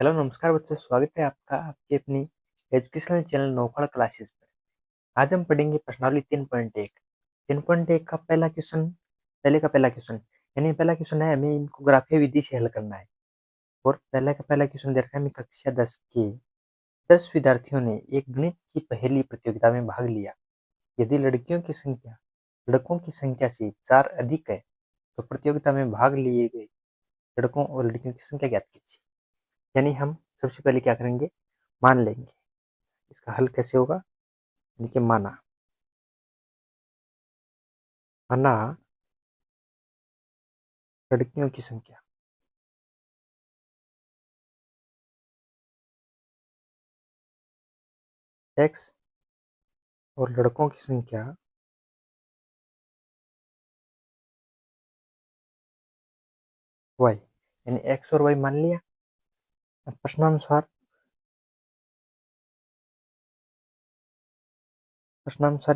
Hello नमस्कार बच्चों, स्वागत है आपका आपके अपनी एजुकेशनल चैनल नौखड़ क्लासेस पर। आज हम पढ़ेंगे प्रश्नावली 3.1। 3.1 का पहला क्वेश्चन यानी पहला क्वेश्चन है, हमें इनको ग्राफीय विधि से हल करना है। और पहला क्वेश्चन दे रखा है, हमें कक्षा 10 के 10 विद्यार्थियों ने एक गणित की पहेली प्रतियोगिता में भाग लिया। यदि लड़कों की संख्या से 4 अधिक है तो प्रतियोगिता में भाग लिए गए लड़कों और लड़कियों की संख्या ज्ञात कीजिए। यानी हम सबसे पहले क्या करेंगे, मान लेंगे। इसका हल कैसे होगा, देखिए माना माना लड़कियों की संख्या x और लड़कों की संख्या y, यानी x और y मान लिया। अब प्रश्नानुसार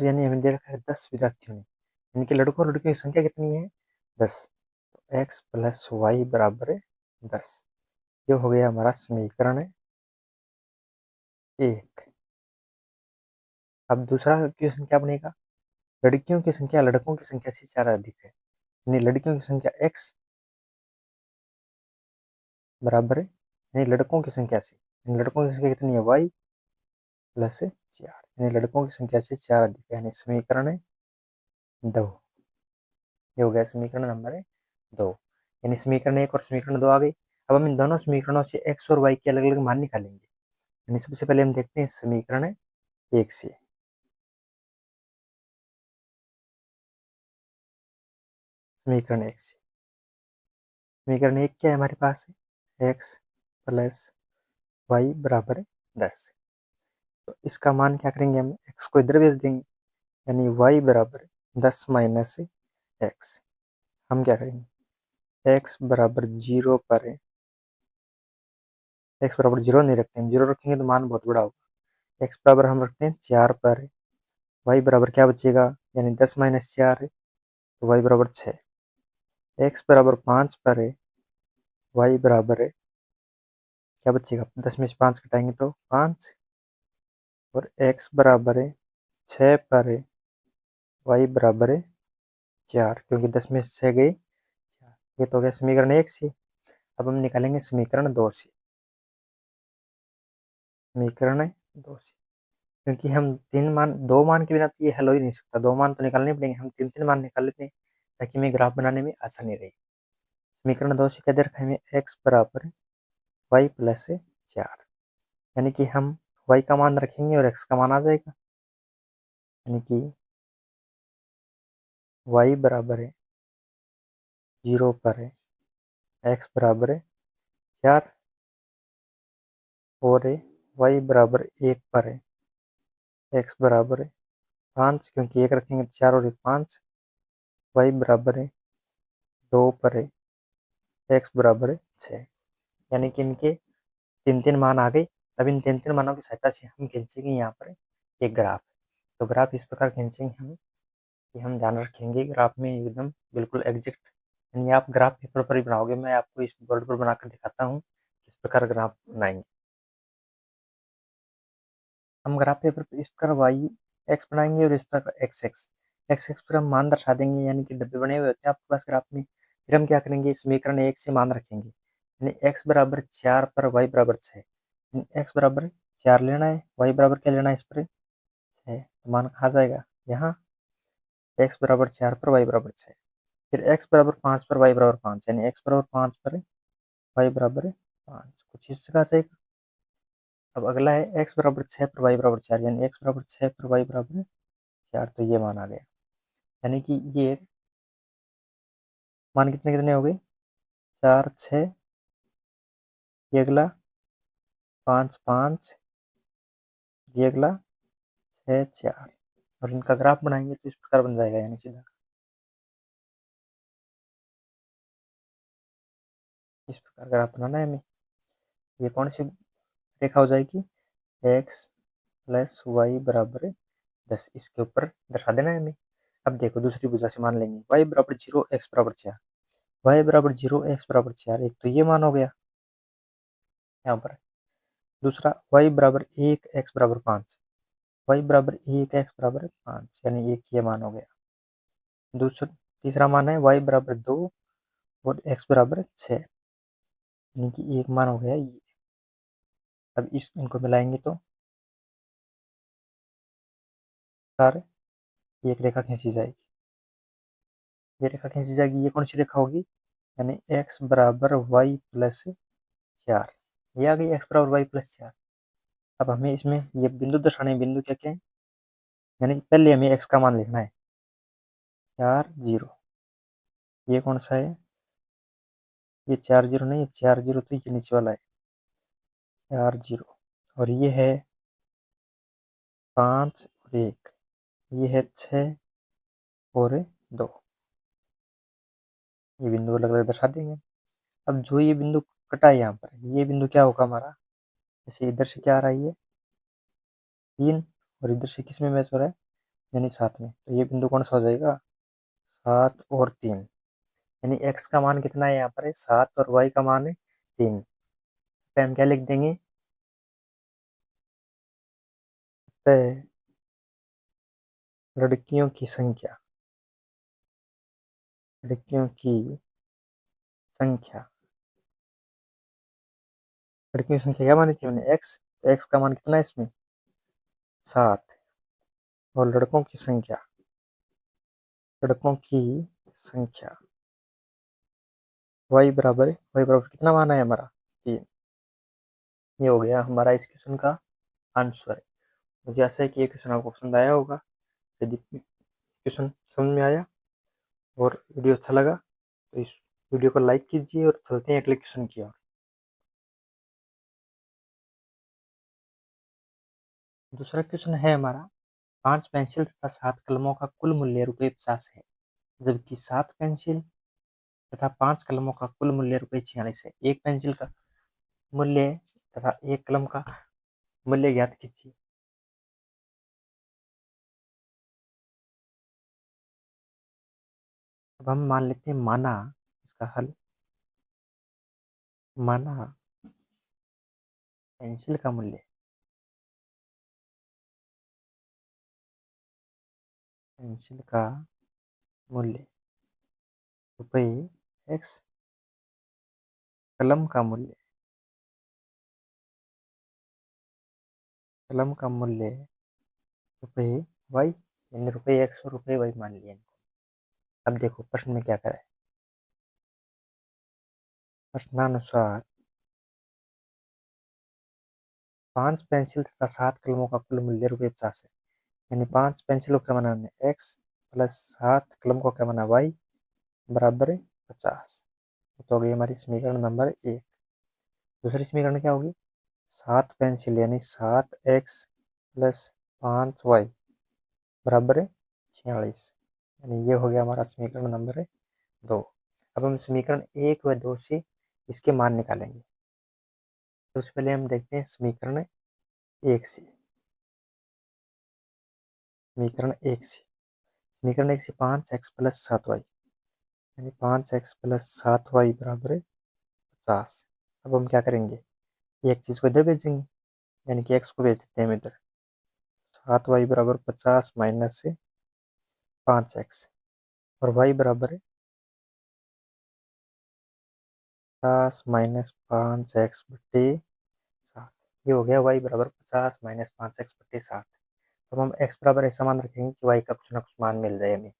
यानी हमें दे रखा है 10 विद्यार्थियों ने, यानी कि लड़कों और लड़कियों की संख्या कितनी है, 10। तो x प्लस वाई बराबर है 10। ये हो गया हमारा समीकरण है 1। अब दूसरा क्वेश्चन क्या बनेगा, लड़कियों की संख्या लड़कों की संख्या से 4 अधिक है, यानी लड़कियों की संख्या x बराबर है, यानी लड़कों की संख्या से, यानी लड़कों की संख्या कितनी है, y प्लस 4, यानी लड़कों की संख्या से 4 अधिक है, यानी समीकरण है 2। ये हो गया समीकरण नंबर 2, यानी समीकरण 1 और समीकरण 2 आ गई। अब हम इन दोनों समीकरणों से x और y के अलग अलग मान निकालेंगे। यानी सबसे पहले हम देखते हैं समीकरण 1 से। समीकरण 1 से समीकरण 1 क्या है हमारे पास है, x प्लस वाई बराबर 10। तो इसका मान क्या करेंगे, हम x को इधर भेज देंगे, यानी y बराबर 10 माइनस एक्स। हम क्या करेंगे, x बराबर 0 पर है, x बराबर 0 नहीं रखते, हम 0 रखेंगे तो मान बहुत बड़ा होगा। x बराबर हम रखते हैं 4 पर है, y बराबर क्या बचेगा, यानी 10 माइनस 4 है तो y बराबर 6। x बराबर 5 पर है, y बराबर है क्या बचेगा, 10 में से 5 घटाएंगे तो 5। और x बराबर है 6 पर है, y बराबर है 4, क्योंकि 10 में से 6 गए 4। ये तो हो गया समीकरण 1 से। अब हम निकालेंगे समीकरण 2 से। समीकरण 2 से, क्योंकि हम दो मान के बिना तो ये हल हो ही नहीं सकता, दो मान तो निकालने पड़ेंगे, हम तीन तीन मान निकाल लेते हैं ताकि हमें ग्राफ बनाने में आसानी रहे। समीकरण 2 से क्या दे रखा है हमें, x बराबर वाई प्लस 4, यानी कि हम y का मान रखेंगे और x का मान आ जाएगा, यानी कि y बराबर है 0 पर है, x बराबर है 4 और y बराबर 1 पर है, x बराबर है 5, क्योंकि 1 रखेंगे तो 4 और 1 5, y बराबर है 2 पर है, x बराबर है 6। यानी कि इनके तीन तीन मान आ गए। अब इन तीन तीन मानों की सहायता से हम खींचेंगे यहाँ पर एक ग्राफ। तो ग्राफ इस प्रकार खींचेंगे हम कि हम ध्यान रखेंगे ग्राफ में एकदम बिल्कुल एग्जैक्ट, यानी आप ग्राफ पेपर पर ही बनाओगे, मैं आपको इस बोर्ड पर बनाकर दिखाता हूँ किस प्रकार ग्राफ बनाएंगे। हम ग्राफ पेपर पर इस प्रकार वाई एक्स बनाएंगे और इस प्रकार एक्स एक्स एक्स एक्स पर हम मान दर्शा देंगे, यानी कि डब्बे बने हुए होते हैं आपके पास ग्राफ में। फिर हम क्या करेंगे, समीकरण 1 से मान रखेंगे, यानी एक्स बराबर 4 पर वाई बराबर 6, एक्स बराबर 4 लेना है, वाई बराबर क्या लेना है इस पर 6, तो मान कहा जाएगा यहाँ एक्स बराबर 4 पर वाई बराबर 6। फिर एक्स बराबर 5 पर वाई बराबर 5, यानी एक्स बराबर 5 पर वाई बराबर 5, कुछ इस तरह से। अब अगला है एक्स बराबर 6 पर वाई बराबर 4, यानी एक्स बराबर 6 पर वाई बराबर 4, तो ये मान आ गया। यानी कि ये मान कितने कितने हो गए, 4 6, ये अगला 5 5, ये अगला 6 4, और इनका ग्राफ बनाएंगे तो इस प्रकार बन जाएगा, यानी सीधा इस प्रकार ग्राफ बनाना है हमें। ये कौन सी रेखा हो जाएगी, एक्स प्लस वाई बराबर 10, इसके ऊपर दर्शा देना है हमें। अब देखो दूसरी भुजा से मान लेंगे y बराबर 0 एक्स बराबर 4, y बराबर 0 एक्स बराबर 4, एक तो ये मान हो गया। यहाँ पर। दूसरा y बराबर 1 x बराबर 5, y बराबर 1 x बराबर 5 यानी एक ये मान हो गया। दूसरा तीसरा मान है y बराबर 2 और x बराबर 6 यानी कि एक मान हो गया ये। अब इनको मिलाएंगे तो सारे ये एक रेखा खींची जाएगी। ये रेखा खींची जाएगी, ये कौन सी रेखा होगी, यानी x बराबर y प्लस 4। ये आ गई x बराबर y प्लस 4। अब हमें इसमें ये बिंदु दर्शाने हैं, बिंदु क्या क्या है, यानी पहले हमें x का मान लिखना है 4 0। ये कौन सा है, ये 4 0 नहीं, 4 0 तो ये नीचे वाला है 4 0। और ये है 5 और 1, ये है 6 और 2। ये बिंदु अलग अलग दर्शा देंगे। अब जो ये बिंदु कटा है यहाँ पर, ये बिंदु क्या होगा हमारा, जैसे इधर से क्या आ रहा है ये 3 और इधर से किस में मैच हो रहा है, यानी 7 में, तो ये बिंदु कौन सा हो जाएगा 7 और 3। यानी x का मान कितना है यहाँ पर है 7 और y का मान है 3। तो हम क्या लिख देंगे, तय लड़कियों की संख्या, लड़कियों की संख्या, लड़कियों की संख्या क्या मानी थी हमने x, तो x का मान कितना है इसमें 7, और लड़कों की संख्या, लड़कों की संख्या y बराबर कितना माना है हमारा 3। ये हो गया हमारा इस क्वेश्चन का आंसर। मुझे आशा है कि ये क्वेश्चन आपको पसंद आया होगा। यदि क्वेश्चन समझ में आया और वीडियो अच्छा लगा तो इस वीडियो को लाइक कीजिए और चलते हैं अगले क्वेश्चन की ओर। दूसरा क्वेश्चन है हमारा, 5 पेंसिल तथा 7 कलमों का कुल मूल्य ₹50 है, जबकि 7 पेंसिल तथा 5 कलमों का कुल मूल्य ₹46 है। एक पेंसिल का मूल्य तथा एक कलम का मूल्य ज्ञात कीजिए। अब हम मान लेते हैं माना, इसका हल माना पेंसिल का मूल्य, पेंसिल का मूल्य रुपये x, कलम का मूल्य, कलम का मूल्य रुपये y, यानी ₹x और रुपये y मान लिया इनको। अब देखो प्रश्न में क्या करा है, प्रश्नानुसार 5 पेंसिल तथा 7 कलमों का कुल मूल्य ₹50 है, यानी 5 पेंसिलों का माना हमने x प्लस 7 कलम को क्या माना y बराबर 50। तो हो गई हमारी समीकरण नंबर 1। दूसरी समीकरण क्या होगी, 7 पेंसिल यानी 7x प्लस 5y बराबर 46, यानी ये हो गया हमारा समीकरण नंबर 2। अब हम समीकरण 1 व 2 से इसके मान निकालेंगे। सबसे पहले हम देखते हैं समीकरण 1 से, समीकरण 1 से, समीकरण 1 से 5x प्लस 7y यानी 5x प्लस 7y बराबर 50। अब हम क्या करेंगे, एक चीज़ को इधर भेजेंगे, यानी कि x को भेज देते हैं हम इधर, 7y बराबर 50 माइनस से 5x, और y बराबर है 50 माइनस 5x बट्टे 7। ये हो गया y बराबर 50 माइनस 5x बट्टे 7। अब हम x बराबर ऐसा मान रखेंगे कि y का कुछ ना कुछ मान मिल जाए हमें।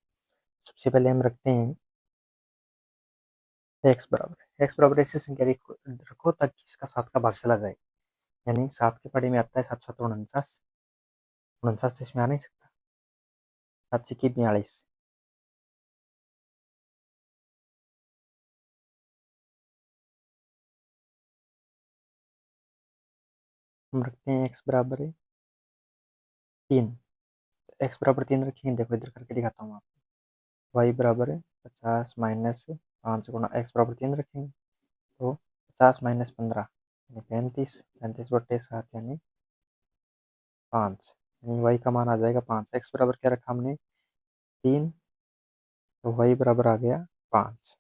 सबसे पहले हम रखते हैं x बराबर ऐसी संख्या रखो ताकि इसका 7 का भाग चला जाए, यानी 7 के पढ़े में आता है 7 7 49, 49 तो इसमें आ नहीं सकता, 7 से 42, हम रखते हैं x बराबर है 3। x बराबर 3 रखेंगे, देखो इधर करके दिखाता हूँ आपको, y बराबर है 50 माइनस 5 गुना x बराबर 3 रखेंगे तो 50 माइनस 15 यानी 35, 35 बट्टे 7 यानी 5, यानी y का मान आ जाएगा 5। x बराबर क्या रखा हमने 3, तो y बराबर आ गया 5।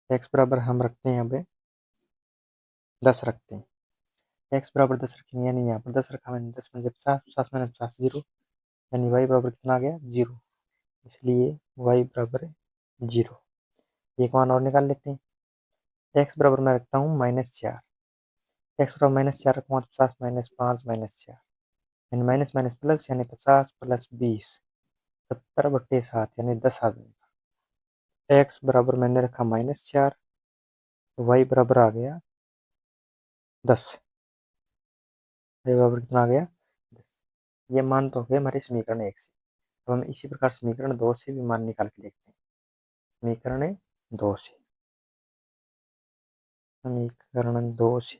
x बराबर हम रखते हैं अब 10 रखते हैं। एक्स बराबर 10 रखेंगे यानी यहाँ पर 10 रखा मैंने, 10 में 50, 50 में 50 जीरो, यानी वाई बराबर कितना आ गया, जीरो। इसलिए वाई बराबर है जीरो। एक मान और निकाल लेते हैं। एक्स बराबर मैं रखता हूँ -4। एक्स बराबर -4 रखूँगा तो 50 -5 -4, यानी माइनस माइनस प्लस, यानी 50 प्लस 20, 70/7, यानी 10 आ जाएगा। एक्स बराबर मैंने रखा -4, तो वाई बराबर आ गया 10। वाई बराबर कितना आ गया, 10। ये मान तो हो गया हमारे समीकरण 1 से। अब हम इसी प्रकार समीकरण 2 से भी मान निकाल के देखते हैं। समीकरण 2 से, समीकरण 2 से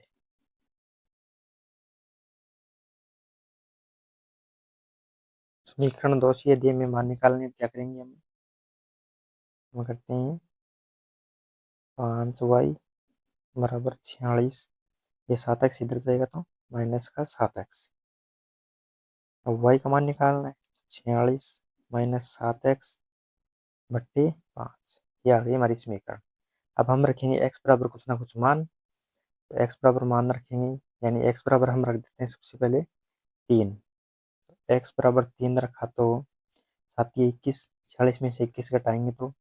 समीकरण 2 से यदि हमें मान निकालने क्या करेंगे हम करते हैं 5y बराबर 46। ये 7x इधर जाएगा तो माइनस का 7x। अब y का मान निकालना है, 46 -7x बट्टे 5। ये आ गई हमारी समीकरण। अब हम रखेंगे x बराबर कुछ ना कुछ मान, तो x बराबर मान रखेंगे, यानी x बराबर हम रख देते हैं सबसे पहले 3। x बराबर 3 रखा तो 7 ये 21, 46 में से 21 घटाएंगे तो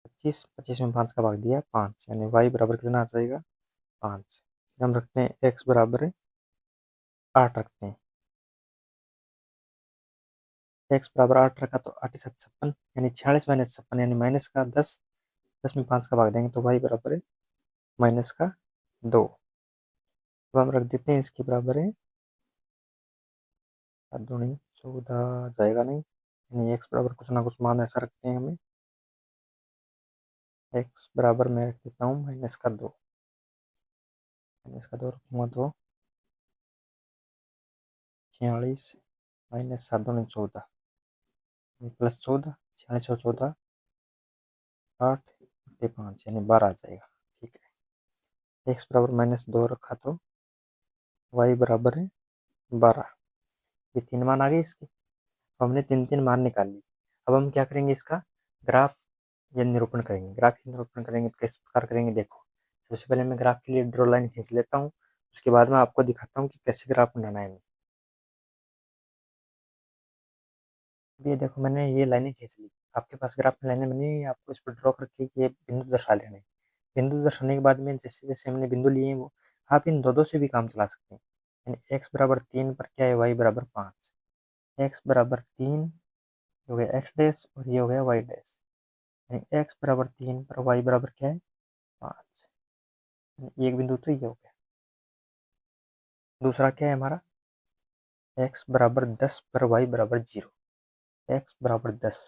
25, 25 में 5 का भाग दिया 5, यानी y बराबर कितना आ जाएगा, 5। हम रखते हैं x बराबर 8 रखते हैं। x बराबर 8 रखा तो 8 7 56, यानी 46 माइनस 56, यानी माइनस का 10, 10 में 5 का भाग देंगे तो y बराबर है माइनस का 2। अब हम रख देते हैं इसके बराबर है 7 दूनी 14 जाएगा नहीं, यानी x बराबर कुछ ना कुछ मान ऐसा रखते हैं हमें। x बराबर मैं रख देता हूँ -2, -2 रखूँगा तो 46 -7 दूनी 14, +14, 46 और 14 8/5, यानी 12 आ जाएगा। ठीक है, x बराबर -2 रखा तो y बराबर है 12। ये 3 मान आ गए इसके। अब हमने 3 मान निकाल ली। अब हम क्या करेंगे, इसका ग्राफ या निरूपण करेंगे। ग्राफ या निरूपण करेंगे तो किस प्रकार करेंगे, देखो सबसे पहले मैं ग्राफ के लिए ड्रॉ लाइन खींच लेता हूँ, उसके बाद मैं आपको दिखाता हूँ कि कैसे ग्राफ बनाना है हमें। ये देखो मैंने ये लाइनें खींच ली, आपके पास ग्राफ में लाइनें बनी, आपको इस पर ड्रॉ करके ये बिंदु दर्शा लेने। बिंदु दर्शाने के बाद में जैसे जैसे हमने बिंदु लिए हैं वो आप इन दो दो से भी काम चला सकते हैं। यानी x बराबर 3 पर क्या है, y बराबर 5। x बराबर 3 हो गया एक्स डैश और ये हो गया वाई डैश, यानी एक्स बराबर 3 पर वाई बराबर क्या है, 5। एक बिंदु तो ये हो गया। दूसरा क्या है हमारा, एक्स बराबर 10 पर वाई बराबर 0। एक्स बराबर 10,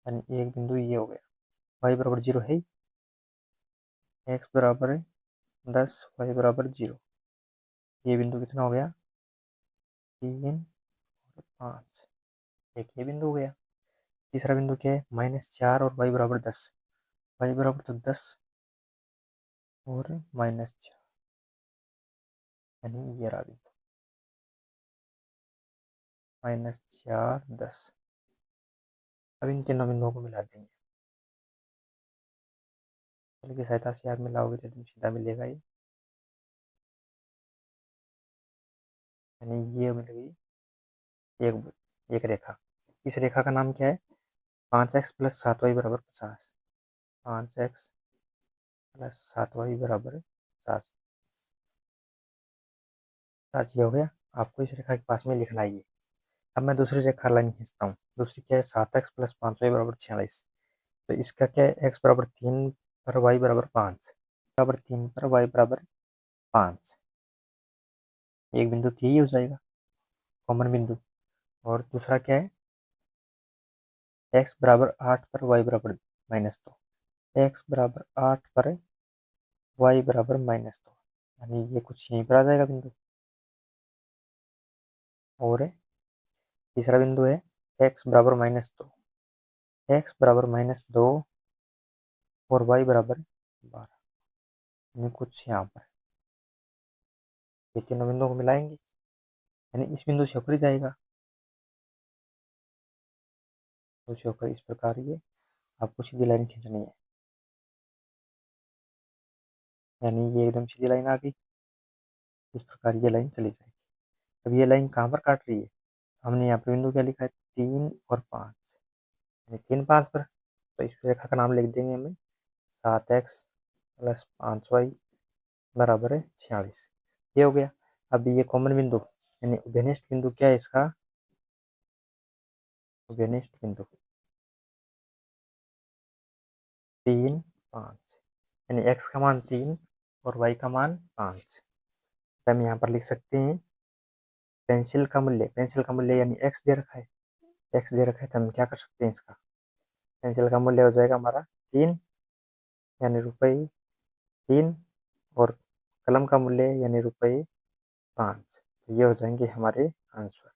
यानी एक बिंदु ये हो गया। वाई बराबर 0 है ही, एक्स बराबर है 10, वाई बराबर 0। ये बिंदु कितना हो गया, 3 और 5। एक ये बिंदु हो गया। तीसरा बिंदु क्या है, -4 और वाई बराबर 10। वाई बराबर तो 10 और -4, यानी ये रहा बिंदु -4 10। अब इन तीनों बिंदुओं को मिला देंगे, चल की सहायता से आप मिलाओगे तो एकदम सीधा मिलेगा ये, यानी ये मिल गई एक एक रेखा। इस रेखा का नाम क्या है, 5x प्लस 7y बराबर 50। 5x प्लस 7y बराबर 50। ये हो गया। आपको इस रेखा के पास में लिखना है ये। अब मैं दूसरी रेखा लाइन खींचता हूँ। दूसरी क्या है, 7x प्लस 5y बराबर 46। तो इसका क्या है, x बराबर 3 पर y बराबर 5, बराबर 3 पर y बराबर 5। एक बिंदु तो यही हो जाएगा, कॉमन बिंदु। और दूसरा क्या है, x बराबर 8 पर y बराबर -2। x बराबर 8 पर y बराबर -2, यानी ये कुछ यहीं पर आ जाएगा बिंदु। और तीसरा बिंदु है x बराबर -2। x बराबर -2 और y बराबर 12, यानी कुछ यहाँ पर। ये तीनों बिंदुओं को मिलाएंगे, यानी इस बिंदु से होकर जाएगा, तो से होकर इस प्रकार ये आपको सीधी लाइन खींचनी है। यानी ये एकदम सीधी लाइन आ गई। इस प्रकार ये लाइन चली जाएगी। अब ये लाइन कहाँ पर काट रही है? हमने यहाँ पर बिंदु क्या लिखा है? 3 और 5, यानी 3, 5 पर। तो इस रेखा का नाम लिख देंगे हमें 7x प्लस 5y बराबर है 46। ये हो गया। अब ये कॉमन बिंदु यानी उभयनिष्ठ बिंदु क्या है इसका? उभयनिष्ठ बिंदु 3, 5, यानी x का मान 3 और y का मान 5। तो हम यहाँ पर लिख सकते हैं पेंसिल का मूल्य यानी x दे रखा है, तो हम क्या कर सकते हैं इसका? पेंसिल का मूल्य हो जाएगा हमारा 3 यानी रुपये 3 और कलम का मूल्य यानी रुपये 5। तो ये हो जाएंगे हमारे आंसर।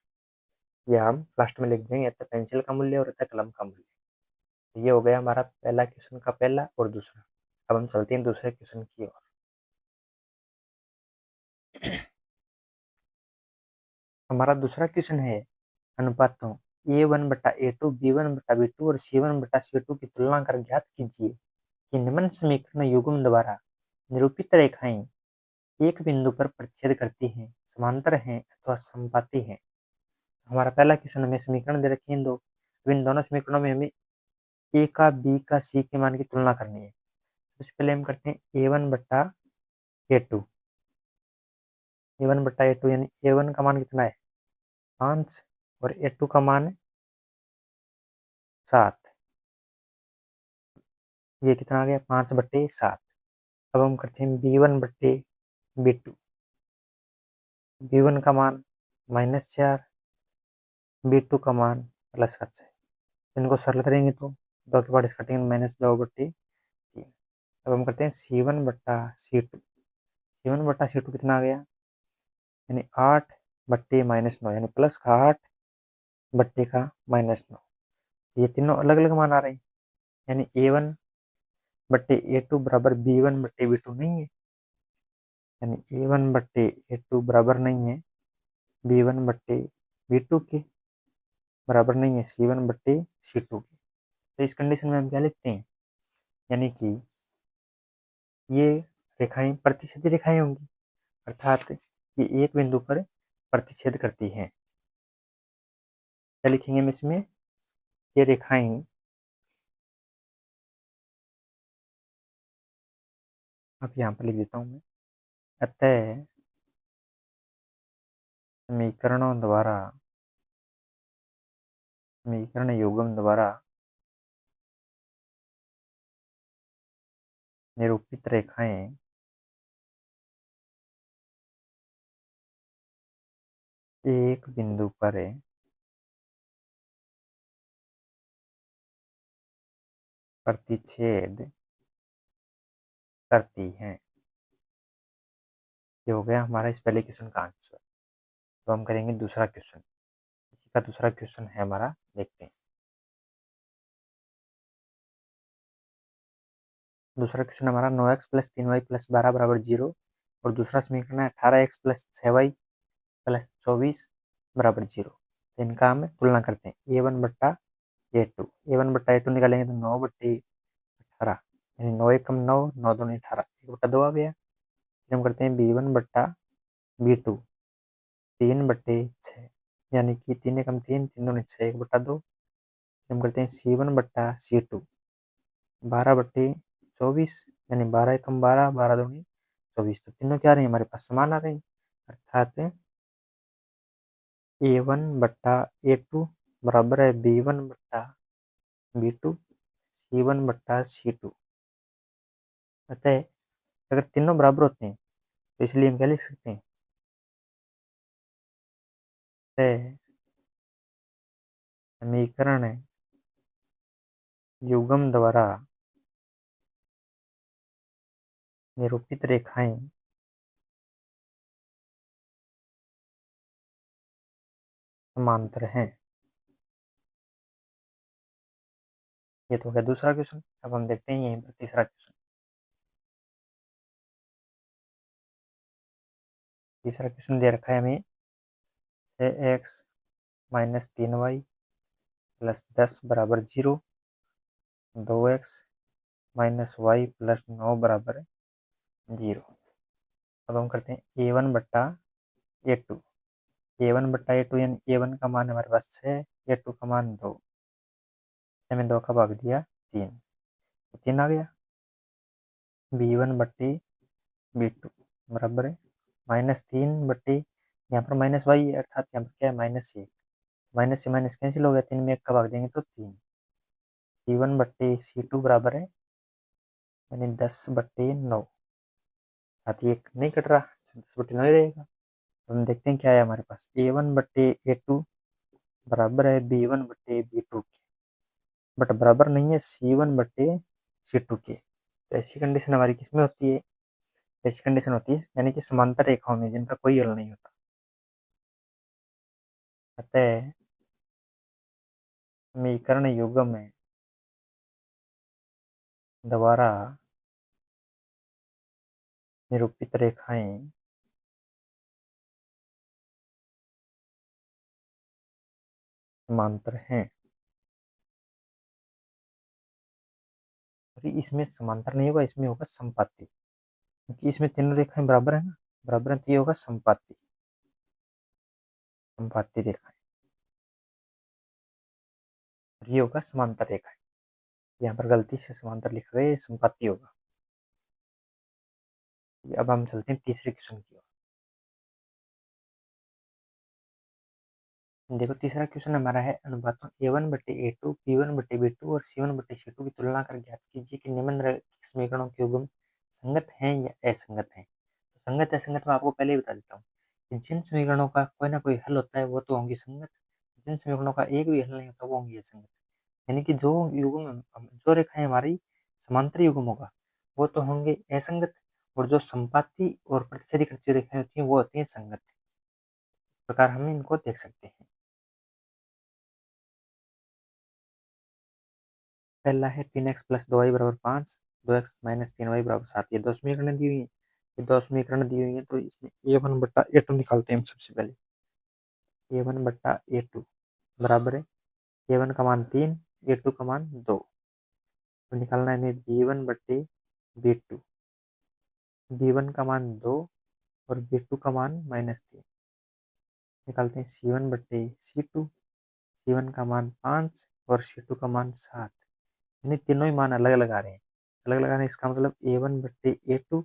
ये हम लास्ट में लिख देंगे, अतः पेंसिल का मूल्य और अतः कलम का मूल्य। तो ये हो गया हमारा पहला क्वेश्चन का पहला और दूसरा। अब हम चलते हैं दूसरे क्वेश्चन की ओर। हमारा दूसरा क्वेश्चन है अनुपातों A1/A2, B1/B2 और C1/C2 की तुलना कर ज्ञात कीजिए कि निम्न समीकरण युग्म द्वारा निरूपित रेखाएं एक बिंदु पर प्रतिच्छेद करती हैं, समांतर हैं अथवा समपाती हैं। हमारा पहला क्वेश्चन हमें समीकरण दे रखे हैं दो। अब इन दोनों समीकरणों में हमें ए का, बी का, सी के मान की तुलना करनी है। सबसे पहले हम करते हैं A1/A2। A1/A2 यानी A1 का मान कितना है? 5 और A2 का मान है 7। ये कितना आ गया? 5/7। अब हम करते हैं B1/B2। B1 का मान -4, B2 का मान +7 है। इनको सरल करेंगे तो 2 के पार्ट कटेंगे, -2/3। अब हम करते हैं C1/C2। C1/C2 कितना आ गया? यानी 8/-9 यानी प्लस का 8 बट्टे का -9। ये तीनों अलग अलग मान आ रहे हैं, यानी A1/A2 बराबर B1/B2 नहीं है, यानी A1/A2 बराबर नहीं है B1/B2 के, बराबर नहीं है C1/C2 के। तो इस कंडीशन में हम क्या लिखते हैं? यानी कि ये रेखाएं प्रतिच्छेदी रेखाएं होंगी, अर्थात ये एक बिंदु पर प्रतिच्छेद करती हैं। क्या लिखेंगे हम इसमें? ये रेखाएं अब यहाँ पर लिख देता हूँ मैं। अतः समीकरण युग्म द्वारा निरूपित रेखाएं एक बिंदु पर प्रतिच्छेद करती हैं। ये हो गया हमारा इस पहले क्वेश्चन का आंसर। तो हम करेंगे दूसरा क्वेश्चन। इसी का दूसरा क्वेश्चन है हमारा, देखते हैं। दूसरा क्वेश्चन हमारा 9x + 3y + 12 बराबर 0 और दूसरा समीकरण है 18x + 6y + 24 बराबर 0। तो इनका हम तुलना करते हैं A1/A2। A1/A2 निकालेंगे तो 9/18, यानी 9 एकम 9, 9 दूनी 18, 1/2 आ गया। फिर हम करते हैं B1/B2 3/6, यानी कि 3 एकम 3, 3 दूनी 6, 1/2। हम करते हैं C1/C2 12/24, यानी 12 एकम 12, 12 दूनी 24। तो तीनों क्या आ रहे हैं? हमारे पास समान आ रहे हैं, अर्थात A1/A2 बराबर है B1/B2 C1/C2। अतः अगर तीनों बराबर होते हैं तो इसलिए हम क्या लिख सकते हैं? अतः समीकरण युग्म द्वारा निरूपित रेखाएं समांतर हैं। ये तो हो गया दूसरा क्वेश्चन। अब हम देखते हैं यहीं पर तीसरा क्वेश्चन। तीसरा क्वेश्चन दे रखा है हमें 6x - 3y + 10 बराबर 0, 2x - y + 9 बराबर 0। अब हम करते हैं A1 बट्टा A2। A1 बट्टा A2 यानी A1 का मान हमारे पास 6, A2 का मान 2। 6 में 2 का भाग दिया 3, 3 आ गया। B1 बट्टे B2 बराबर है -3 बट्टे, यहाँ पर माइनस वाई है अर्थात यहाँ पर क्या है -1। माइनस से माइनस कैंसिल हो गया, 3 में 1 का भाग देंगे तो 3। C1 बट्टे C2 बराबर है यानी 10/9। साथ ही एक नहीं कट रहा, 10/9 ही रहेगा। तो हम देखते हैं क्या है हमारे पास, A1 बट्टे A2 बराबर है B1 बट्टे B2 के, बट बराबर नहीं है C1 बट्टे C2 के। तो ऐसी कंडीशन हमारी किसमें होती है, ऐसी कंडीशन होती है यानी कि समांतर रेखाओं में जिनका कोई हल नहीं होता। अतः समीकरण युग्म में द्वारा निरूपित रेखाएं समांतर हैं। इसमें समांतर नहीं होगा, इसमें होगा संपाती, क्योंकि इसमें तीनों रेखाएं बराबर है ना, बराबर है तो ये होगा संपाती, संपाती रेखाएं। और ये होगा समांतर रेखाएं, यहाँ पर गलती से समांतर लिखा गया, ये संपाती होगा। अब हम चलते हैं तीसरे क्वेश्चन की ओर। देखो तीसरा क्वेश्चन हमारा है, अनुपातों A1 बट्टे A2, B1 बट्टे B2 और C1 बट्टे C2 की तुलना कर ज्ञात कीजिए कि निम्न समीकरणों के युग्म संगत हैं या असंगत हैं। तो संगत असंगत मैं आपको पहले ही बता देता हूँ कि जिन समीकरणों का कोई ना कोई हल होता है वो तो होंगे संगत, जिन समीकरणों का एक भी हल नहीं होता वो होंगे असंगत। यानी कि जो युग्म, जो रेखाएं हमारी समांतर युग्म होगा वो तो होंगे असंगत, और जो संपाती और प्रतिच्छेदी करती हुई रेखाएं होती हैं वो होती हैं संगत। इस प्रकार हम इनको देख सकते हैं। पहला है 3x प्लस 2y बराबर 5, 2x माइनस 3y बराबर 7। ये दो समीकरण दी हुई है, ये दो समीकरण दी हुई है, तो इसमें A1 बट्टा A2 निकालते हैं हम सबसे पहले। A1 बट्टा A2 बराबर है A1 का मान 3, A2 का मान 2। तो निकालना है हमें B1 बट्टे B2, B1 का मान 2 और B2 का मान -3। निकालते हैं C1 बट्टे C2, C1 का मान 5 और C2 का मान 7। यानी तीनों ही मान अलग अलग आ रहे हैं, अलग अलग आ रहे हैं, इसका मतलब A1 बट्टे A2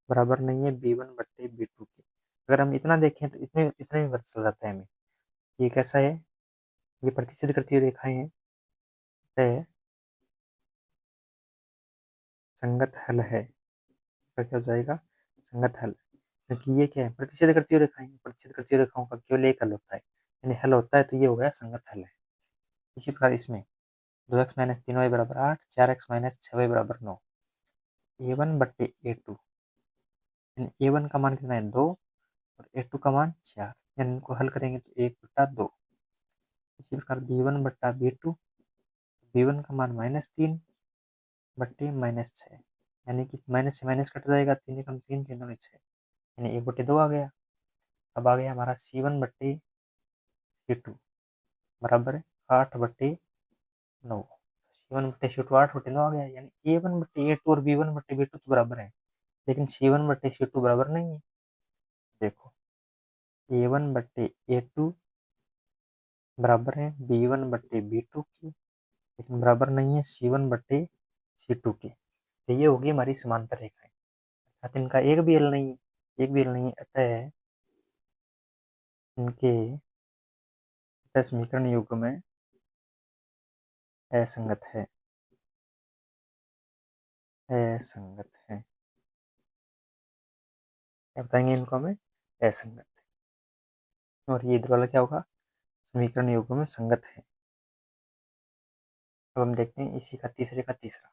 बराबर नहीं है B1 बट्टे B2 के। अगर हम इतना देखें तो इतने इतना ही पता चल जाता है हमें। ये कैसा है, ये प्रतिच्छेद करती हुई रेखाएं हैं, तय संगत हल है। इसका क्या हो जाएगा, संगत हल, क्योंकि ये क्या है, प्रतिच्छेद करती हुई रेखाएं, प्रतिच्छेद करती हुई रेखाओं का केवल एक हल होता है, यानी हल होता है तो ये हो गया संगत हल है। इसी प्रकार इसमें 2x माइनस 3y बराबर 8, 4x माइनस 6y बराबर 9। A1 बट्टे A2, यानी A1 का मान कितना है 2 और A2 का मान 4, यानी इनको हल करेंगे तो 1/2। इसी प्रकार B1 बट्टा B2, B1 का मान -3 बट्टे -6, यानी कि माइनस से माइनस कट जाएगा, 3 एकम 3, 3 दूनी 6, यानी 1/2 आ गया। अब आ गया हमारा C1 बट्टे C2 बराबर है 8/9। C1 बट्टे C2 8/9 आ गया, यानी A1 बट्टे A2 और B1 बट्टे B2 तो बराबर है, लेकिन C1 बट्टे C2 बराबर नहीं है। देखो A1 बट्टे A2 बराबर है B1 बट्टे B2 की, लेकिन बराबर नहीं है C1 बट्टे C2 के। तो ये होगी हमारी समांतर रेखाएं, अतः इनका एक भी हल नहीं है, एक भी हल नहीं है, अतः इनके समीकरण युग्म में असंगत है, असंगत है। क्या बताएंगे इनको हमें, असंगत है। और ये इधर वाला क्या होगा, समीकरण युग्म में संगत है। अब हम देखते हैं इसी का तीसरे का तीसरा।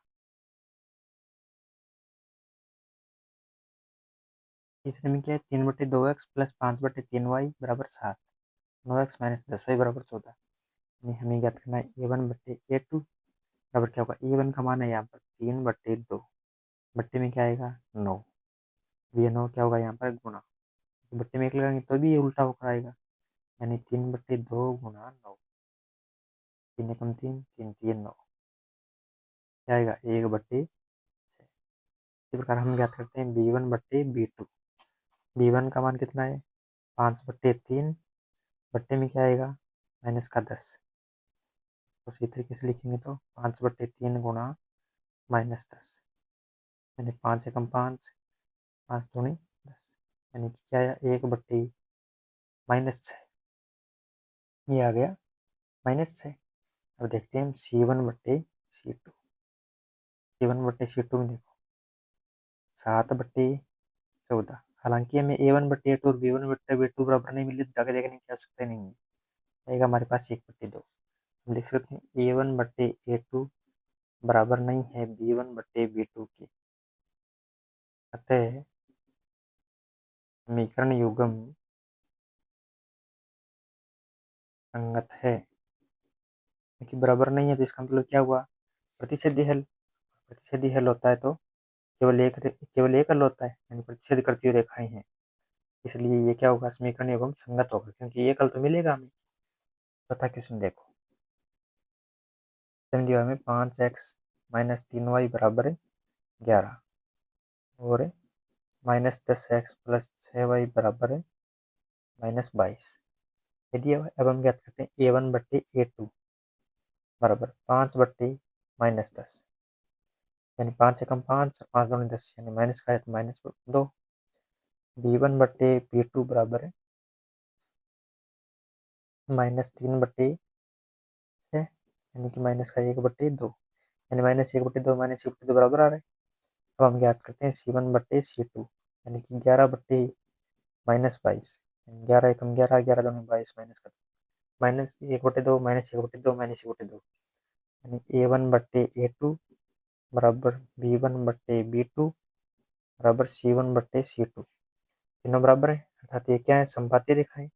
तीसरे में क्या है, 3/2x प्लस 5/3y बराबर 7, 9x माइनस 10y बराबर 14। यानी हमें ज्ञात करना है A1/A2 बराबर क्या होगा, A1 का मान है यहाँ पर 3/2, बट्टे में क्या आएगा 9, ये 9 क्या होगा यहाँ पर गुणा, तो बट्टे में 1 लगाएंगे तो भी ये उल्टा होकर आएगा, यानी 3/2 गुणा 9, 3 एकम 3, 3 3 9, क्या आएगा 1/6। इस प्रकार हम ज्ञात करते हैं B1 बट्टे B2। B1 का मान कितना है 5/3 बट्टे में क्या आएगा माइनस का 10। तो इसी तरीके से लिखेंगे तो 5/3 गुणा -10 यानी 5 एकम 5, 5 दूनी 10 यानी कि क्या आया 1/-6 ये आ गया -6। अब देखते हैं हम C1/C2। C1/C2 में देखो 7/14। हालांकि हमें A1/A2 और B1/B2 बराबर नहीं मिली तो आगे देखने की आवश्यकता नहीं है, आएगा हमारे पास 1/2। हम लिख सकते हैं A1/A2 बराबर नहीं है B1/B2 के, अतः समीकरण युग्म संगत है। क्योंकि बराबर नहीं है तो इसका मतलब क्या हुआ प्रतिच्छेदी हल। प्रतिच्छेदी हल होता है तो केवल एक हल होता है, यानी प्रतिच्छेद करती हुई रेखाएं हैं, इसलिए ये क्या होगा समीकरण युग्म संगत होगा क्योंकि एक हल तो मिलेगा हमें। चौथा क्वेश्चन देखो, दिया हमें 5x - 3y बराबर 11 और -10x + 6y बराबर -22। यदि अब हम ज्ञात करते हैं A1/A2 बराबर 5/-10 यानी 5 एकम 5 और 5 दूनी 10 यानी माइनस का है तो -2। B1/B2 बराबर है -3/6 यानी कि माइनस का 1/2 यानी -1/2 -1/2 बराबर आ रहा है। अब हम ज्ञात करते हैं C1/C2 यानी कि 11/-22 11 एकम 11 11 दूनी 22 माइनस का -1/2 -1/2 -1/2 यानी A1/A2 बराबर B1/B2 बराबर C1/C2। तीनों बराबर है अर्थात ये क्या है संपाती रेखाएं,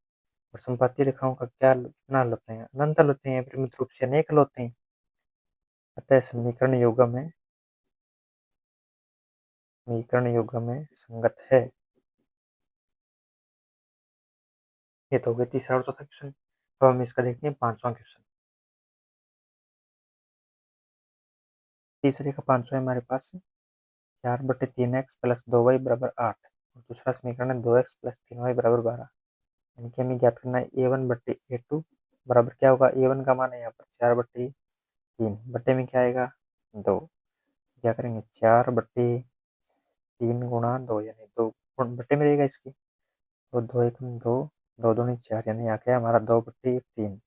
और संपाती रेखाओं का क्या कितना हल होते हैं अनंत हल होते हैं, परिमित रूप से अनेक हल होते हैं। अतः समीकरण युग्म में संगत है। ये तो हो गया तीसरा और चौथा क्वेश्चन। अब हम इसका देखते हैं पांचवा क्वेश्चन। तीसरे का पांचवा हमारे पास 4/3x + 2y बराबर 8 और दूसरा समीकरण है 2x + 3y बराबर 12। यानी कि हमें ज्ञात करना है A1/A2 बराबर क्या होगा A1 का मान है यहाँ पर 4/3 बट्टे में क्या आएगा 2। क्या करेंगे 4/3 गुणा 2 यानी 2 बट्टे में रहेगा इसके, तो 2 एकम 2 2 दूनी 4 यानी यहाँ क्या है हमारा 2/3।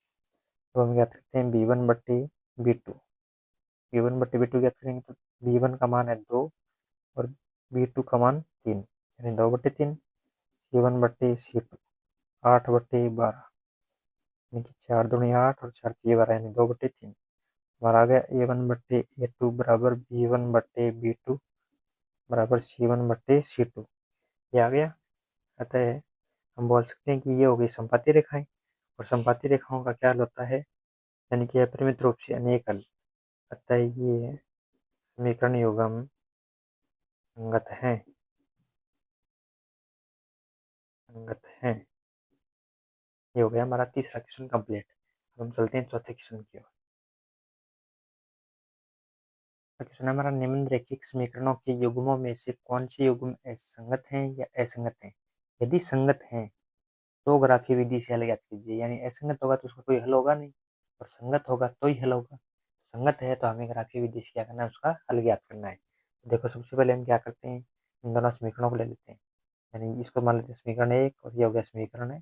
तो हम ज्ञात करते हैं B1/B2। B1/B2 ज्ञात करेंगे तो B1 का मान है 2 और B2 का मान 3 यानी 2/3। C1/C2 8/12 यानी कि 4 दूनी 8 और 4 3 12 यानी 2/3। हमारा आ गया A1/A2 बराबर B1/B2 बराबर C1/C2 ये आ गया। अतः हम बोल सकते हैं कि ये हो गई संपाती रेखाएं, और संपाती रेखाओं का क्या हल होता है यानी कि अपरिमित रूप से अनेक हल। अतः ये समीकरण युग्म संगत है। ये हो गया हमारा तीसरा क्वेश्चन कंप्लीट। अब हम चलते हैं चौथे क्वेश्चन की ओर। क्वेश्चन है हमारा निम्नलिखित समीकरणों के युग्मों में से कौन से युग्म संगत हैं या असंगत हैं। यदि संगत हैं तो ग्राफीय विधि से हल ज्ञात कीजिए, यानी असंगत होगा तो उसका कोई हल होगा नहीं और संगत होगा तो ही हल होगा। संगत है तो हमें ग्राफीय विधि से क्या करना है उसका हल ज्ञात करना है। देखो सबसे पहले हम क्या करते हैं इन दोनों समीकरणों को ले लेते हैं, यानी इसको मान लेते हैं समीकरण 1 और ये हो गया समीकरण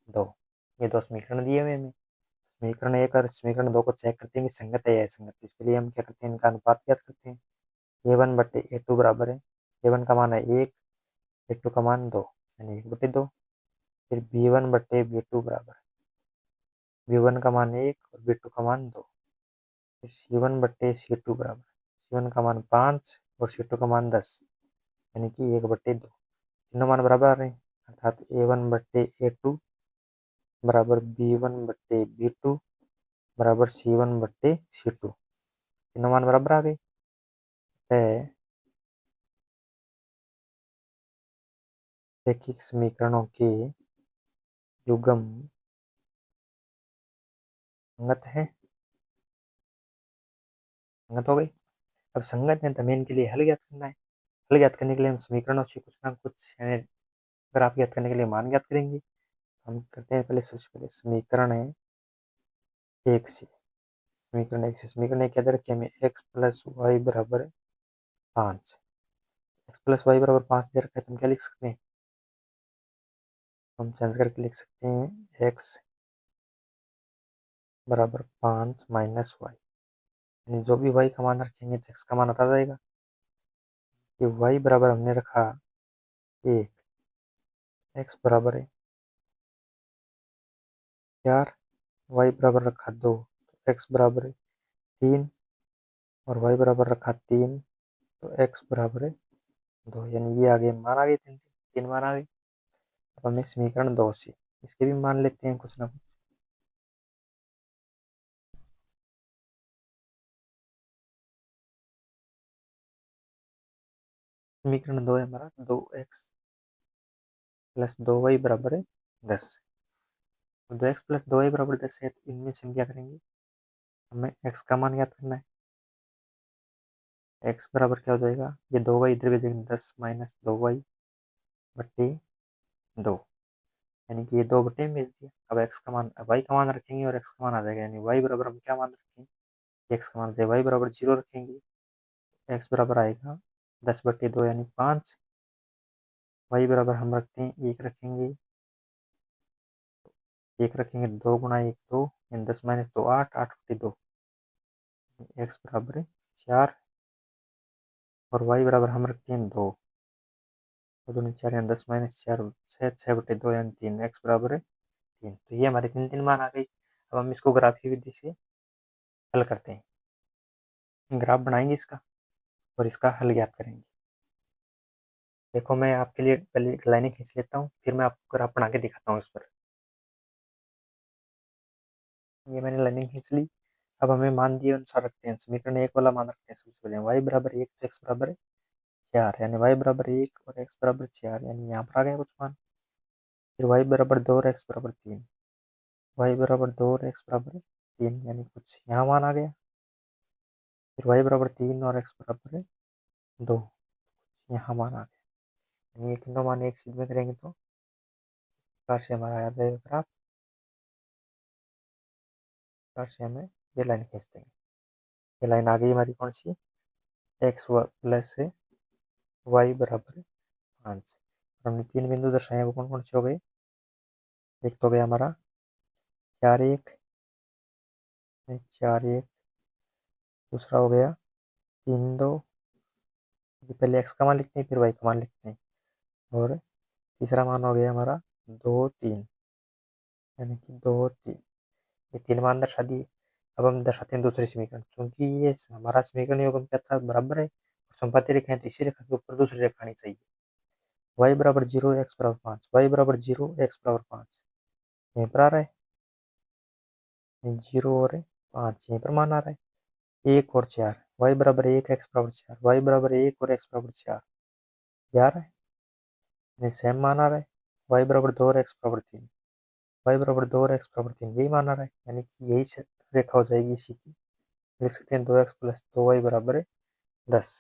2। ये दो समीकरण दिए हुए हमें, समीकरण 1 और समीकरण 2 को चेक करते हैं कि संगत है या असंगत। इसके लिए हम क्या करते हैं इनका अनुपात ज्ञात करते हैं। A1/A2 बराबर है A1 का मान है 1, A2 का मान 2 यानी 1/2। फिर B1/B2 बराबर B1 का मान 1 और B2 का मान 2। फिर C1/C2 बराबर C1 का मान 5 और C2 का मान 10 यानी कि 1/2। तीनों मान बराबर आ रहे हैं अर्थात A1/A2 बराबर B1/B2 बराबर C1/C2। तीनों मान बराबर आ गए। रैखिक समीकरणों के युग्म संगत है। संगत हो गई। अब संगत है तो हमें इनके लिए हल ज्ञात करना है। हल ज्ञात करने के लिए हम समीकरणों से कुछ ना कुछ यानी ग्राफ ज्ञात करने के लिए मान ज्ञात करेंगे। हम करते हैं पहले, सबसे पहले समीकरण है एक से, समीकरण एक क्या दे रखे हमें, एक्स प्लस वाई बराबर 5, एक्स प्लस वाई बराबर 5 दे रखा है, तो हम क्या लिख सकते हैं, हम चेंज करके लिख सकते हैं एक्स बराबर 5 माइनस वाई, यानी जो भी वाई का मान रखेंगे तो एक्स का मान आता जाएगा। कि वाई बराबर हमने रखा 1, एक्स बराबर है 4, वाई बराबर रखा 2, तो एक्स बराबर है 3, और वाई बराबर रखा 3, तो एक्स बराबर है 2, यानी ये आगे मान आ गए, तीन मान आ गए। अब हमें समीकरण 2 से इसके भी मान लेते हैं कुछ ना कुछ। समीकरण 2 है हमारा 2x प्लस 2y बराबर है 10। 2x प्लस 2y बराबर 10 है, तो इनमें से हम क्या करेंगे, हमें x का मान याद करना है। x बराबर क्या हो जाएगा, ये 2y इधर भेजेंगे, 10 माइनस 2y बट्टे 2, यानी कि ये 2 बट्टे में भेज दिया। अब x का मान, y का मान रखेंगे और x का मान आ जाएगा, यानी y बराबर हम क्या मान रखेंगे, x का मान से y बराबर 0 रखेंगे, x बराबर आएगा 10 बट्टे 2 यानी 5, y बराबर हम रखते हैं 1 रखेंगे, 1 रखेंगे 2 गुना 1 2, यानी 10 माइनस 2 8, 8 बट्टे 2, एक्स बराबर है 4, और y बराबर हम रखते हैं 2, तो दोनों 4 यानी 10 माइनस 4 6, 6 बटे 2 यानी 3, एक्स बराबर है 3। तो ये हमारे तीन तीन मान आ गई। अब हम इसको ग्राफीय विधि से हल करते हैं, ग्राफ बनाएंगे इसका और इसका हल ज्ञात करेंगे। देखो मैं आपके लिए पहले लाइनें खींच लेता हूँ, फिर मैं आपको ग्राफ बना के दिखाता हूँ इस पर। ये मैंने लाइनें खींच ली। अब हमें मान दिए अनुसार रखते हैं, समीकरण एक वाला मान रखते हैं सबसे पहले, वाई बराबर 1 तो एक्स बराबर है 4, यानी वाई बराबर 1 और एक्स बराबर 4, यानी यहाँ पर आ गया कुछ मान। फिर वाई बराबर 2 और एक्स बराबर 3, वाई बराबर 2 और एक्स बराबर 3, यानी कुछ यहाँ मान आ गया। फिर वाई बराबर 3 और एक्स बराबर 2, यहाँ मान आ गया। यानी ये तीनों मान एक सीध में करेंगे तो प्रकार से हमारा आ जाएगा ग्राफ। प्रकार से हमें ये लाइन खींच देंगे। ये लाइन आ गई हमारी कौन सी, एक्स प्लस है वाई बराबर 5। हमने तीन बिंदु दर्शाए, वो कौन कौन से हो गए, एक तो हो गया हमारा 4 1, 4 1, दूसरा हो गया 3 2, पहले एक्स का मान लिखते हैं फिर वाई का मान लिखते हैं, और तीसरा मान हो गया हमारा 2 3, यानी कि 2 3, ये तीन मान दर्शा दिए। अब हम दर्शाते हैं दूसरे समीकरण, क्योंकि ये हमारा समीकरण योग क्या था, बराबर है और संपाती रेखा है, तो इसी रेखा के ऊपर दूसरी रेखा आनी चाहिए। y बराबर 0 एक्स बराबर 5, वाई बराबर 0 एक्स बराबर 5, यहीं पर आ रहा है 0 और 5, यहीं पर मान आ रहा है 1 और 4, वाई बराबर 1 एक्स बराबर 4, वाई बराबर 1 और एक्स बराबर 4, ये आ रहा है, नहीं सेम मान आ रहा है। वाई बराबर 2 और एक्स बराबर 3, वाई बराबर 2 और एक्स बराबर 3, यही मान आ रहा है, यानी कि यही रेखा हो जाएगी इसी की। लिख सकते हैं 2x प्लस 2y बराबर है 10।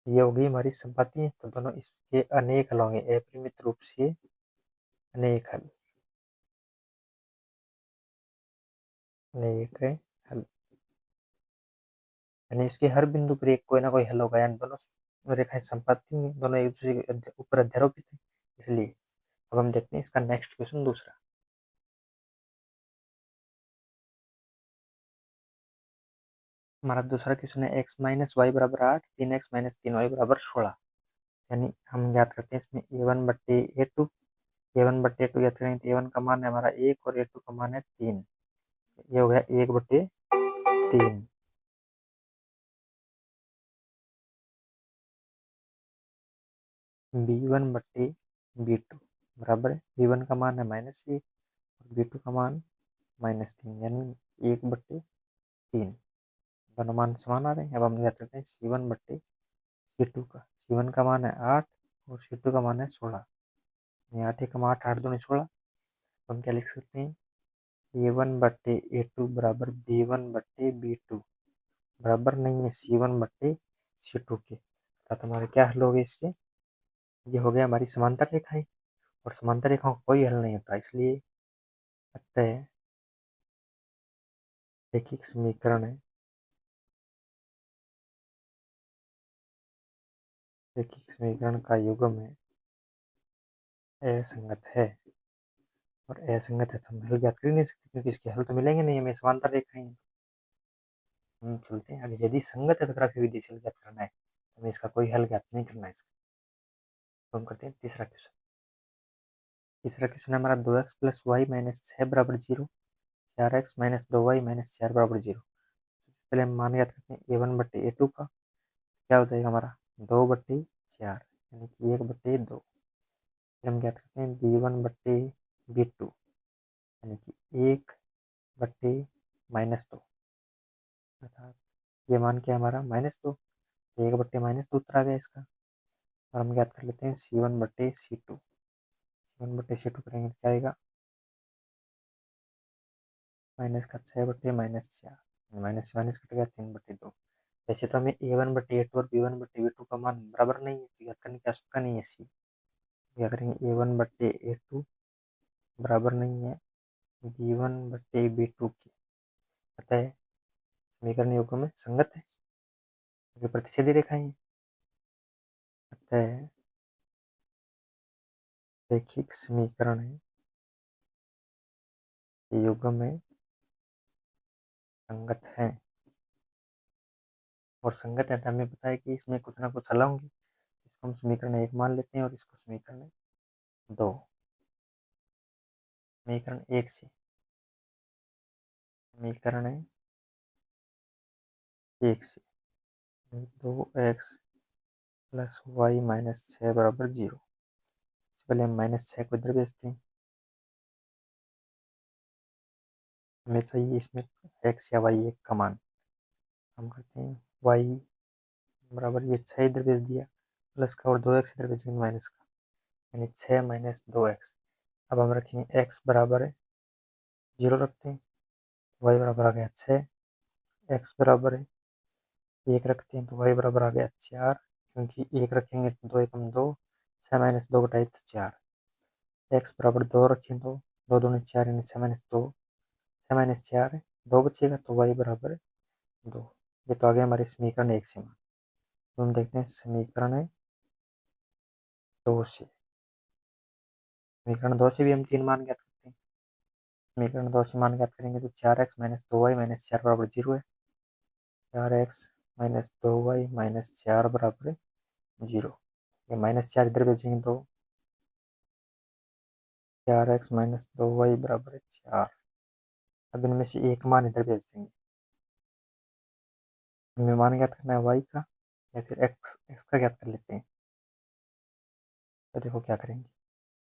ये होगी हमारी संपत्ति, तो दोनों इसके अनेक हल होंगे, अपरिमित रूप से अनेक हल, अनेक हल, यानी इसके हर बिंदु पर एक कोई ना कोई हल होगा, यानी दोनों रेखाएं संपत्ति हैं, दोनों एक दूसरे के ऊपर अध्यारोपित है, इसलिए। अब हम देखते हैं इसका नेक्स्ट क्वेश्चन दूसरा। हमारा दूसरा क्वेश्चन है एक्स माइनस वाई बराबर 8, 3x माइनस 3y बराबर 16, यानी हम याद करते हैं इसमें a1 बट्टे a2, a1 बट्टे a2 याद करेंगे तो a1 का मान है हमारा 1 और a2 का मान है 3, ये हो गया 1 बट्टे 3। b1 बट्टे b2 बराबर है, b1 का मान है -1 और b2 का मान -3, यानी 1 बट्टे 3, दोनों मान समान आ रहे हैं। अब हम याद करते हैं c1 बट्टे c2 का, c1 का मान है 8 और c2 का मान है 16, यानी 8 एकम 8, 8 दूनी 16, तो हम क्या लिख सकते हैं, a1 बट्टे a2 बराबर b1 बट्टे b2, बराबर नहीं है c1 बट्टे C2 के, अर्थात हमारे क्या हल हो गए इसके, ये हो गया हमारी समांतर रेखाएं, और समांतर रेखाओं का कोई हल नहीं होता, इसलिए अतः रैखिक समीकरण है, रैखिक समीकरण का युग्म है असंगत है, और असंगत है तो हम हल ज्ञात कर ही नहीं सकते, क्योंकि इसके हल तो मिलेंगे नहीं हमें, समांतर रेखाएं हैं। हम चलते हैं आगे, यदि संगत है तो ग्राफीय विधि से हल ज्ञात करना है, तो हमें इसका कोई हल ज्ञात नहीं करना है इसका। तो हम करते हैं तीसरा क्वेश्चन। तीसरा क्वेश्चन हमारा 2x प्लस वाई माइनस 6 बराबर 0, 4x माइनस 2y माइनस 4 बराबर 0। पहले हम मान ज्ञात करते हैं a1 बट्टे a2 का, क्या हो जाएगा हमारा 2/4, यानी कि 1/2। फिर हम ज्ञात करते हैं b1 बट्टे b2, यानी कि 1/-2, अर्थात ये मान क्या है हमारा -2, 1/-2 उत्तर आ गया इसका। और हम ज्ञात कर लेते हैं c1/c2, c1/c2 करेंगे तो क्या आएगा, माइनस का 6/-4, माइनस से माइनस कट गया 3/2। वैसे तो हमें a1/a2 और b1/b2 का मान बराबर नहीं है, तो ज्ञात करने की आवश्यकता नहीं है सी। क्या करेंगे, a1/a2 बराबर नहीं है b1/b2 की, अतः समीकरण युग्म में संगत है, क्योंकि प्रतिच्छेदी रेखाएं हैं। अतः रैखिक समीकरण है युग्म में संगत है, और संगत है तो हमें पता है कि इसमें कुछ ना कुछ हल होंगे। इसको हम समीकरण 1 मान लेते हैं और इसको समीकरण 2। समीकरण 1 से समीकरण 1 से 2x प्लस वाई माइनस 6 बराबर 0। पहले हम -6 को इधर भेजते हैं, हमें चाहिए इसमें x या y एक का मान। हम करते हैं y बराबर, ये 6 इधर भेज दिया, प्लस का, और 2x इधर भेजेंगे माइनस का, यानी 6 माइनस 2x। अब हम रखेंगे x बराबर है 0 रखते हैं, y बराबर आ गया 6, x बराबर है 1 रखते हैं तो y बराबर आ गया 4, क्योंकि 1 रखेंगे तो 2 एकम 2, 6 माइनस 2 घटाए तो 4। x बराबर 2 रखें तो 2 दूनी 4, यानी 6 माइनस 2, 6 माइनस 4 है, 2 बचेगा तो y बराबर है 2। ये तो आ गया हमारे समीकरण 1 से मान। तो हम देखते हैं समीकरण 2 से, समीकरण 2 से भी हम 3 मान ज्ञात करते हैं। समीकरण 2 से मान ज्ञात करेंगे तो 4x माइनस 2y माइनस 4 बराबर 0 है, 4x माइनस 2y माइनस 4 बराबर 0। ये -4 इधर भेजेंगे तो 4x माइनस 2y बराबर 4। अब इनमें से एक मान इधर भेज देंगे, हमें मान ज्ञात करना है y का, या फिर x का ज्ञात कर लेते हैं। तो देखो क्या करेंगे,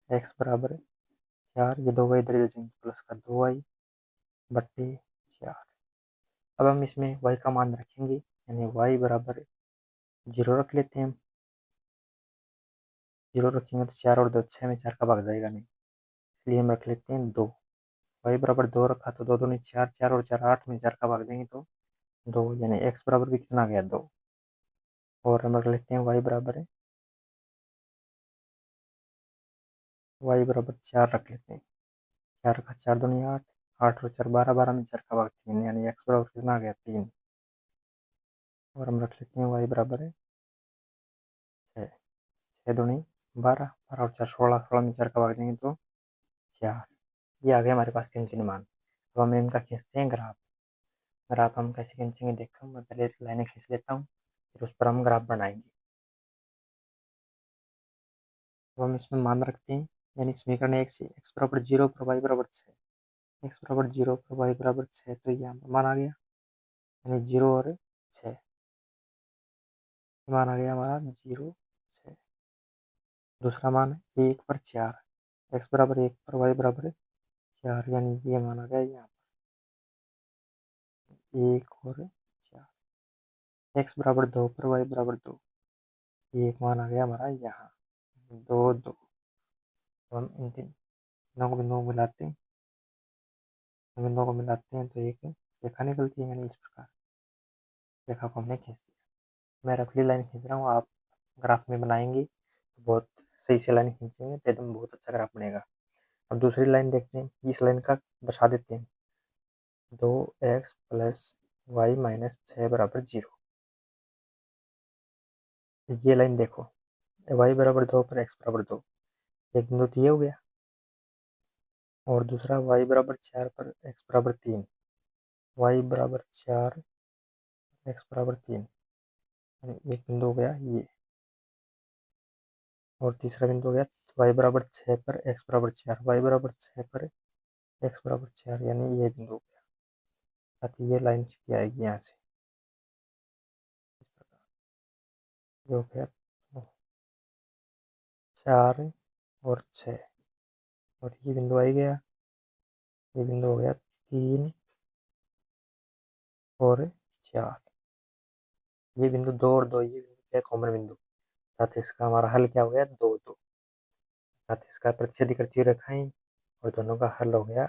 x बराबर 4, ये 2y इधर भेजेंगे, प्लस का 2y/4। अब हम इसमें y का मान रखेंगे, यानी y बराबर 0 रख लेते हैं हम। 0 रखेंगे तो 4 और 2 6 में 4 का भाग जाएगा नहीं, इसलिए हम रख लेते हैं 2। y बराबर 2 रखा तो 2 दूनी 4, 4 और 4 8 में 4 का भाग देंगे तो 2, यानी x बराबर भी कितना आ गया 2। और हम रख लेते हैं y बराबर 4 रख लेते हैं। 4 का 4 दूनी 8, 8 और 4 12, 12 में 4 का भाग 3, यानी x बराबर कितना आ गया 3। और हम रख लेते हैं y बराबर 6, 6 दूनी 12, 12 और 4 16, 16 में 4 का भाग देंगे तो 4। ये आ गया हमारे पास 3 मान। अब हम इनका खींचते हैं ग्राफ। ग्राफ हम कैसे खींचेंगे देखो, मैं पहले लाइनें खींच लेता हूँ, फिर उस पर हम ग्राफ बनाएंगे। तो हम इसमें मान रखते हैं, यानी समीकरण 1 से x बराबर 0 पर y बराबर 6, x बराबर 0 पर y बराबर 6, तो यहाँ पर मान आ गया, यानी 0 और 6, मान आ गया हमारा 0 6। दूसरा मान है 1 पर 4, x बराबर 1 पर y बराबर 4, यानी ये मान आ गया यहाँ पर 1 और 4। x बराबर 2 पर y बराबर 2, ये एक मान आ गया हमारा यहाँ 2 2। तो हम इन तीनों को बिंदुओं को मिलाते हैं, बिंदुओं को मिलाते हैं तो एक रेखा निकलती है, यानी इस प्रकार रेखा को हमने खींच दिया। मैं रफली लाइन खींच रहा हूँ, आप ग्राफ में बनाएंगे तो बहुत सही से लाइन खींचेंगे तो एकदम बहुत अच्छा ग्राफ बनेगा। अब दूसरी लाइन देखते हैं, इस लाइन का दर्शा देते हैं, 2x प्लस वाई माइनस 6 बराबर 0। ये लाइन देखो, y बराबर 2 पर x बराबर 2, एक बिंदु तो ये हो गया, और दूसरा y बराबर 4 पर x बराबर 3, y बराबर 4 x बराबर 3, यानी एक बिंदु हो गया ये, और तीसरा बिंदु हो गया y बराबर 6 पर x बराबर 4, y बराबर 6 पर x बराबर 4, यानी ये बिंदु हो गया। ताकि ये लाइन छिपी आएगी यहाँ से, इस प्रकार ये हो गया 4 और 6, और ये बिंदु आ ही गया, ये बिंदु हो गया 3 और 4, ये बिंदु 2 और 2, ये बिंदु क्या कॉमन बिंदु, अर्थात इसका हमारा हल क्या हो गया 2 2, अर्थात इसका प्रतिच्छेद करती हुई रेखाएं, और दोनों का हल हो गया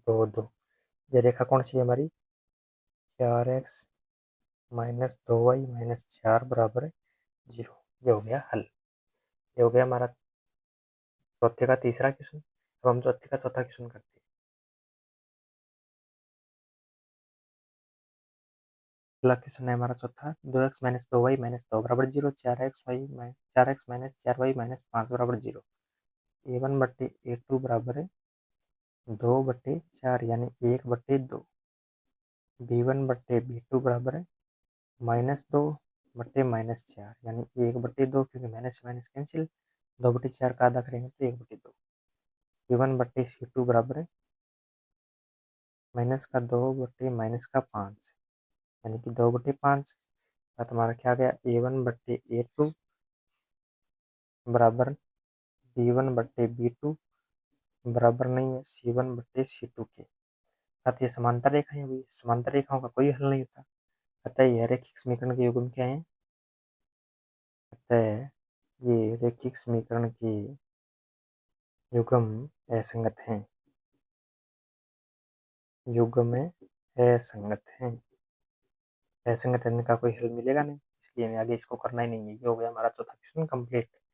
2 2। ये रेखा कौन सी है हमारी, 4x माइनस 2y माइनस 4 बराबर 0। ये हो गया हल। ये हो गया हमारा चौथे का तीसरा क्वेश्चन। अब हम चौथे का चौथा क्वेश्चन करते हैं। अगला क्वेश्चन है हमारा चौथा, 2x माइनस 2y माइनस 2 बराबर 0, 4x माइनस 4y माइनस 5 बराबर 0। a1 बट्टे a2 बराबर है 2/4, यानी 1/2। b1 बट्टे b2 बराबर है -2/-4, यानी 1/2, क्योंकि माइनस से माइनस कैंसिल, 2/4 का आधा करेंगे तो 1/2। c1 बट्टे c2 बराबर है -2/-5, यानी कि 2/5। तो तुम्हारा क्या आ गया, a1 बट्टे a2 बराबर b1/b2 बराबर नहीं है c1/c2 के। अतः ये समांतर रेखाएं हुई, समांतर रेखाओं का कोई हल नहीं होता, अतः यह रैखिक समीकरण के युग्म क्या है, अतः ये रैखिक समीकरण के युग्म असंगत हैं, युग्म में असंगत हैं, असंगत इनका कोई हल मिलेगा नहीं, इसलिए हमें आगे इसको करना ही नहीं है। ये हो गया हमारा चौथा क्वेश्चन कंप्लीट।